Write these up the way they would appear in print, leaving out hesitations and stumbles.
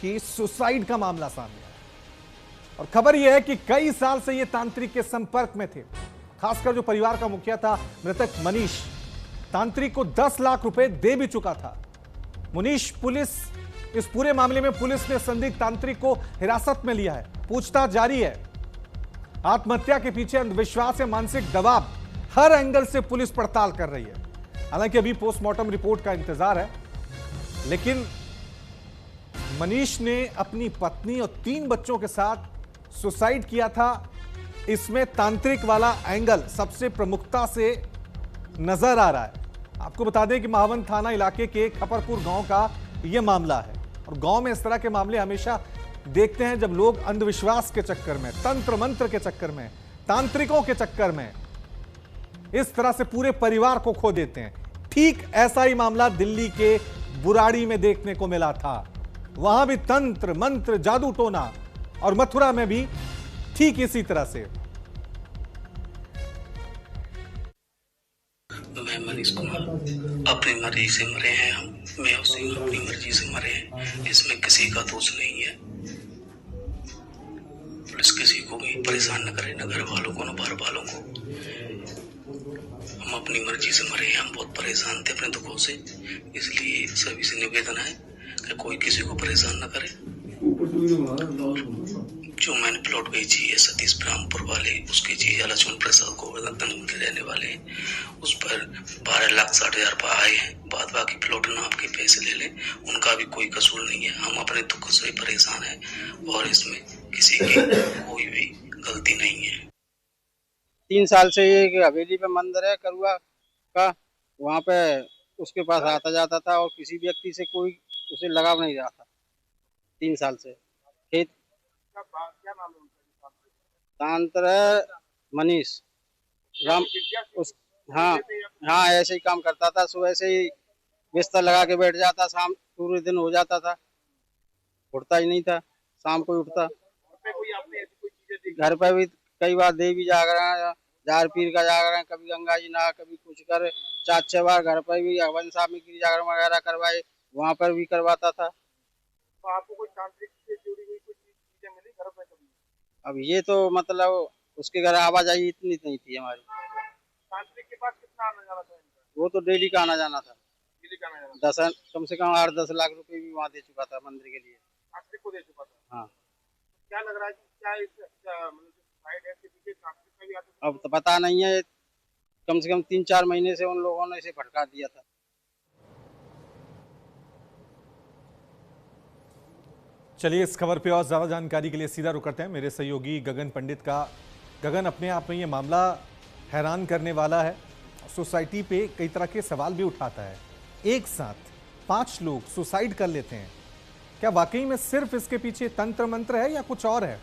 की सुसाइड का मामला सामने आया और खबर यह है कि कई साल से ये तांत्रिक के संपर्क में थे। खासकर जो परिवार का मुखिया था मृतक मनीष, तांत्रिक को 10 लाख रुपए दे भी चुका था। इस पूरे मामले में पुलिस ने संदिग्ध तांत्रिक को हिरासत में लिया है, पूछताछ जारी है। आत्महत्या के पीछे अंधविश्वास या मानसिक दबाव, हर एंगल से पुलिस पड़ताल कर रही है। हालांकि अभी पोस्टमार्टम रिपोर्ट का इंतजार है, लेकिन मनीष ने अपनी पत्नी और 3 बच्चों के साथ सुसाइड किया था। इसमें तांत्रिक वाला एंगल सबसे प्रमुखता से नजर आ रहा है। आपको बता दें कि महावन थाना इलाके के खपरपुर गांव का यह मामला है और गांव में इस तरह के मामले हमेशा देखते हैं जब लोग अंधविश्वास के चक्कर में, तंत्र मंत्र के चक्कर में, तांत्रिकों के चक्कर में इस तरह से पूरे परिवार को खो देते हैं। ठीक ऐसा ही मामला दिल्ली के बुराड़ी में देखने को मिला था। वहां भी तंत्र मंत्र, जादू टोना, और मथुरा में भी ठीक इसी तरह से। मैं मनीष कुमार, अपनी मर्जी से मरे हैं हम, मैं उसी अपनी मर्जी से मरे हैं, इसमें किसी का दोष नहीं है। पुलिस किसी को भी परेशान न करे, न घर वालों को, न बाहर वालों को। हम अपनी मर्जी से मरे हैं, हम बहुत परेशान थे अपने दुखों से, इसलिए सभी से निवेदन है कि कोई किसी को परेशान न करे। जो मैंने प्लॉट बेची है सतीश ब्राह्मपुर वाले, उसके जीजा लक्ष्मण प्रसाद गोवर्धन के रहने वाले हैं, उस पर 12,60,000 रुपये आए हैं। बाद बाकी प्लॉट ना आपके पैसे ले लें, उनका भी कोई कसूर नहीं है। हम अपने दुख से परेशान हैं और इसमें किसी की कोई भी गलती नहीं है। 3 साल से ये हवेली पे मंदिर है करुआ का, वहाँ पे उसके पास आता जाता था और किसी व्यक्ति से कोई उसे लगाव नहीं रहा था 3 साल से। खेत क्या नाम है? तांत्र मनीष राम हाँ ऐसे ही काम करता था। सुबह से ही बिस्तर लगा के बैठ जाता, शाम पूरे दिन हो जाता था, उठता ही नहीं था, शाम को उठता। घर पर भी कई बार देवी जागरण, जार पीर का जागरण, कभी गंगा जी नहा, कभी कुछ कर, 4-6 बार घर पर भी हवन सामग्री जागरण वगैरह करवाए, वहाँ पर भी करवाता था। तो आपको कोई तांत्रिक से जुड़ी हुई कुछ चीजें मिली घर पे कभी? अब ये तो मतलब उसके घर आवाजाही इतनी नहीं थी हमारी। तांत्रिक के पास कितना आना जाना था इनका? वो तो डेली का आना जाना था। डेली का आना जाना? 10 कम से कम 8-10 लाख रुपए भी वहाँ दे चुका था मंदिर के लिए। तांत्रिक को दे चुका था? हाँ। क्या लग रहा है कि क्या मतलब साइड है कि तांत्रिक में भी आते? अब तो पता नहीं है, कम से कम 3-4 महीने से उन लोगों ने इसे भटका दिया था। चलिए इस खबर पे और ज्यादा जानकारी के लिए सीधा रुक करते हैं मेरे सहयोगी गगन पंडित का। गगन, अपने आप में ये मामला हैरान करने वाला है, सोसाइटी पे कई तरह के सवाल भी उठाता है। एक साथ 5 लोग सुसाइड कर लेते हैं, क्या वाकई में सिर्फ इसके पीछे तंत्र मंत्र है या कुछ और है?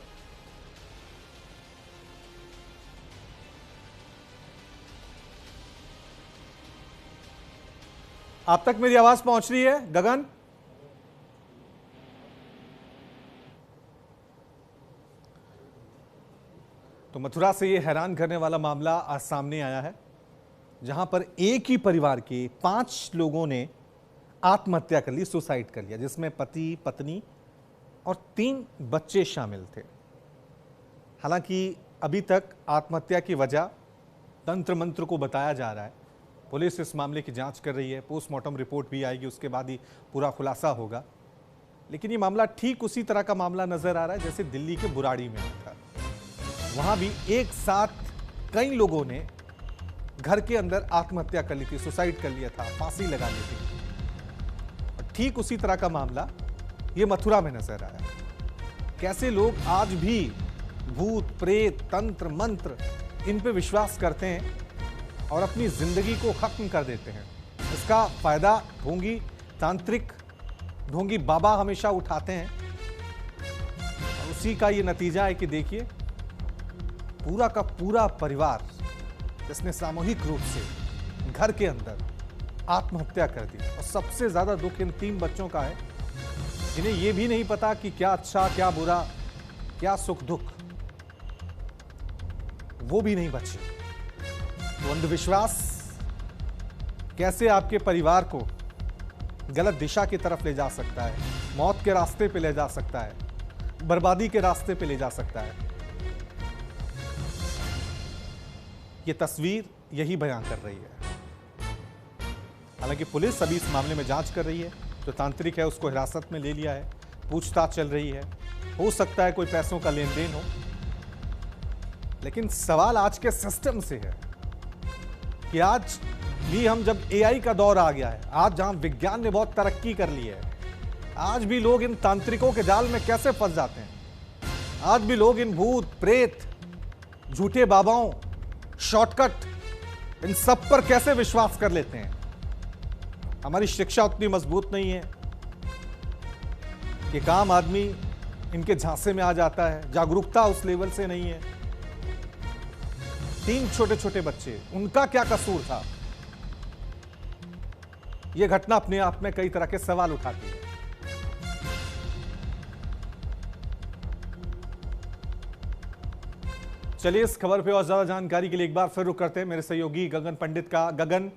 आप तक मेरी आवाज पहुंच रही है गगन? तो मथुरा से ये हैरान करने वाला मामला आज सामने आया है, जहां पर एक ही परिवार के 5 लोगों ने आत्महत्या कर ली, सुसाइड कर लिया, जिसमें पति, पत्नी और 3 बच्चे शामिल थे। हालांकि अभी तक आत्महत्या की वजह तंत्र मंत्र को बताया जा रहा है। पुलिस इस मामले की जांच कर रही है, पोस्टमार्टम रिपोर्ट भी आएगी, उसके बाद ही पूरा खुलासा होगा। लेकिन ये मामला ठीक उसी तरह का मामला नजर आ रहा है जैसे दिल्ली के बुराड़ी में था। वहां भी एक साथ कई लोगों ने घर के अंदर आत्महत्या कर ली थी, सुसाइड कर लिया था, फांसी लगा ली थी। और ठीक उसी तरह का मामला ये मथुरा में नजर आया। कैसे लोग आज भी भूत प्रेत, तंत्र मंत्र, इन पे विश्वास करते हैं और अपनी जिंदगी को खत्म कर देते हैं। इसका फायदा ढोंगी तांत्रिक, ढोंगी बाबा हमेशा उठाते हैं। और उसी का ये नतीजा है कि देखिए पूरा का पूरा परिवार जिसने सामूहिक रूप से घर के अंदर आत्महत्या कर दी। और सबसे ज्यादा दुख इन 3 बच्चों का है, जिन्हें यह भी नहीं पता कि क्या अच्छा, क्या बुरा, क्या सुख दुख, वो भी नहीं बचे। तो अंधविश्वास कैसे आपके परिवार को गलत दिशा की तरफ ले जा सकता है, मौत के रास्ते पे ले जा सकता है, बर्बादी के रास्ते पे ले जा सकता है। ये तस्वीर यही बयान कर रही है। हालांकि पुलिस अभी इस मामले में जांच कर रही है। जो तांत्रिक है उसको हिरासत में ले लिया है, पूछताछ चल रही है। हो सकता है कोई पैसों का लेन देन हो, लेकिन सवाल आज के सिस्टम से है कि आज भी हम जब एआई का दौर आ गया है, आज जहां विज्ञान ने बहुत तरक्की कर ली है, आज भी लोग इन तांत्रिकों के जाल में कैसे फंस जाते हैं। आज भी लोग इन भूत प्रेत, झूठे बाबाओं, शॉर्टकट, इन सब पर कैसे विश्वास कर लेते हैं। हमारी शिक्षा उतनी मजबूत नहीं है कि एक आम आदमी इनके झांसे में आ जाता है। जागरूकता उस लेवल से नहीं है। 3 छोटे छोटे बच्चे, उनका क्या कसूर था। यह घटना अपने आप में कई तरह के सवाल उठाती है। चलिए इस खबर पे और ज्यादा जानकारी के लिए एक बार फिर रुक करते हैं मेरे सहयोगी गगन पंडित का। गगन,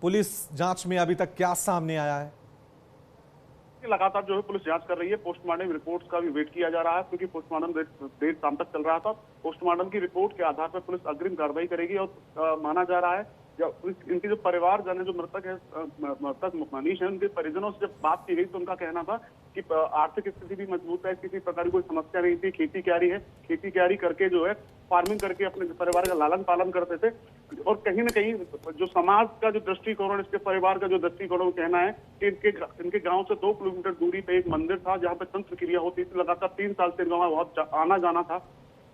पुलिस जांच में अभी तक क्या सामने आया है? लगातार जो है पुलिस जांच कर रही है। पोस्टमार्टम रिपोर्ट्स का भी वेट किया जा रहा है, क्योंकि पोस्टमार्टम देर शाम तक चल रहा था। पोस्टमार्टम की रिपोर्ट के आधार पर पुलिस अग्रिम कार्रवाई करेगी और माना जा रहा है इनके जो परिवारजन है, जो मृतक मनीष है, उनके परिजनों से जब बात की गई तो उनका कहना था कि आर्थिक स्थिति भी मजबूत है, किसी प्रकार की कोई समस्या नहीं थी। खेती क्यारी है, खेती क्यारी करके जो है फार्मिंग करके अपने परिवार का लालन पालन करते थे। और कहीं ना कहीं जो समाज का जो दृष्टिकोण, इसके परिवार का जो दृष्टिकोण, वो कहना है कि इनके गांव से 2 किलोमीटर दूरी पे एक मंदिर था जहाँ पे तंत्र क्रिया होती थी। लगातार 3 साल से गाँव बहुत आना जाना था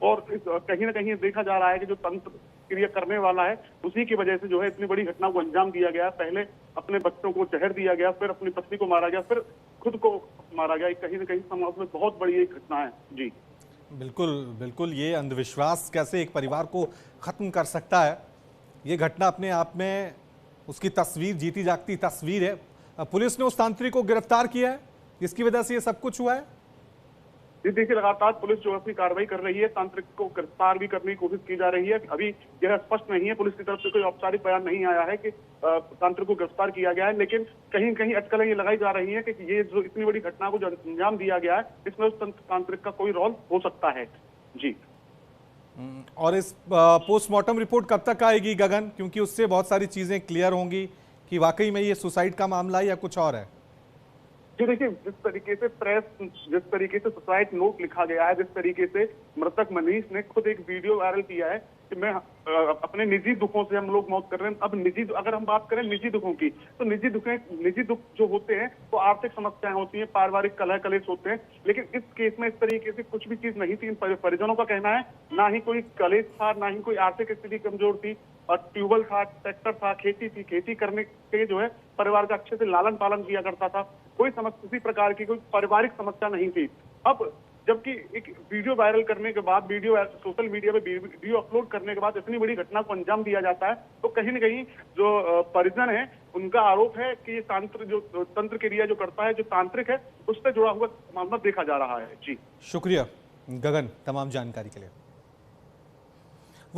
और कहीं ना कहीं देखा जा रहा है कि जो तंत्र क्रिया करने वाला है उसी की वजह से जो है इतनी बड़ी घटना को अंजाम दिया गया। पहले अपने बच्चों को जहर दिया गया, फिर अपनी पत्नी को मारा गया, फिर खुद को मारा गया। कहीं ना कहीं समाज में बहुत बड़ी एक घटना है। जी बिल्कुल बिल्कुल, ये अंधविश्वास कैसे एक परिवार को खत्म कर सकता है, ये घटना अपने आप में उसकी तस्वीर, जीती जागती तस्वीर है। पुलिस ने उस तांत्रिक को गिरफ्तार किया है जिसकी वजह से ये सब कुछ हुआ है। जी देखिए, लगातार पुलिस जो अपनी कार्रवाई कर रही है, तांत्रिक को गिरफ्तार भी करने की कोशिश की जा रही है। अभी यह स्पष्ट नहीं है, पुलिस की तरफ से कोई औपचारिक बयान नहीं आया है कि तांत्रिक को गिरफ्तार किया गया है, लेकिन कहीं कहीं अटकलें ये लगाई जा रही है कि ये जो इतनी बड़ी घटना को जो अंजाम दिया गया है, इसमें उस तांत्रिक का कोई रोल हो सकता है। जी और इस पोस्टमार्टम रिपोर्ट कब तक आएगी गगन, क्योंकि उससे बहुत सारी चीजें क्लियर होंगी कि वाकई में ये सुसाइड का मामला है या कुछ और है। जी देखिए, जिस तरीके से सुसाइड नोट लिखा गया है, जिस तरीके से मृतक मनीष ने खुद एक वीडियो वायरल किया है कि मैं अपने निजी दुखों से हम लोग मौत कर रहे हैं। अब अगर हम बात करें निजी दुखों की, तो निजी दुख जो होते हैं वो आर्थिक समस्याएं होती हैं, पारिवारिक कलह कलेश होते हैं। लेकिन इस केस में इस तरीके से कुछ भी चीज नहीं थी। परिजनों का कहना है ना ही कोई कलेश था, ना ही कोई आर्थिक स्थिति कमजोर थी, और ट्यूबवेल था, ट्रैक्टर था, खेती थी, खेती करने के जो है परिवार का अच्छे से लालन पालन किया करता था। कोई किसी प्रकार की कोई पारिवारिक समस्या नहीं थी। अब जबकि एक वीडियो वायरल करने के बाद, सोशल मीडिया पे वीडियो अपलोड करने के बाद इतनी बड़ी घटना को अंजाम दिया जाता है, तो कहीं न कहीं जो परिजन है उनका आरोप है कि ये तंत्र क्रिया जो करता है, जो तांत्रिक है, उससे जुड़ा हुआ मामला देखा जा रहा है। जी शुक्रिया गगन तमाम जानकारी के लिए।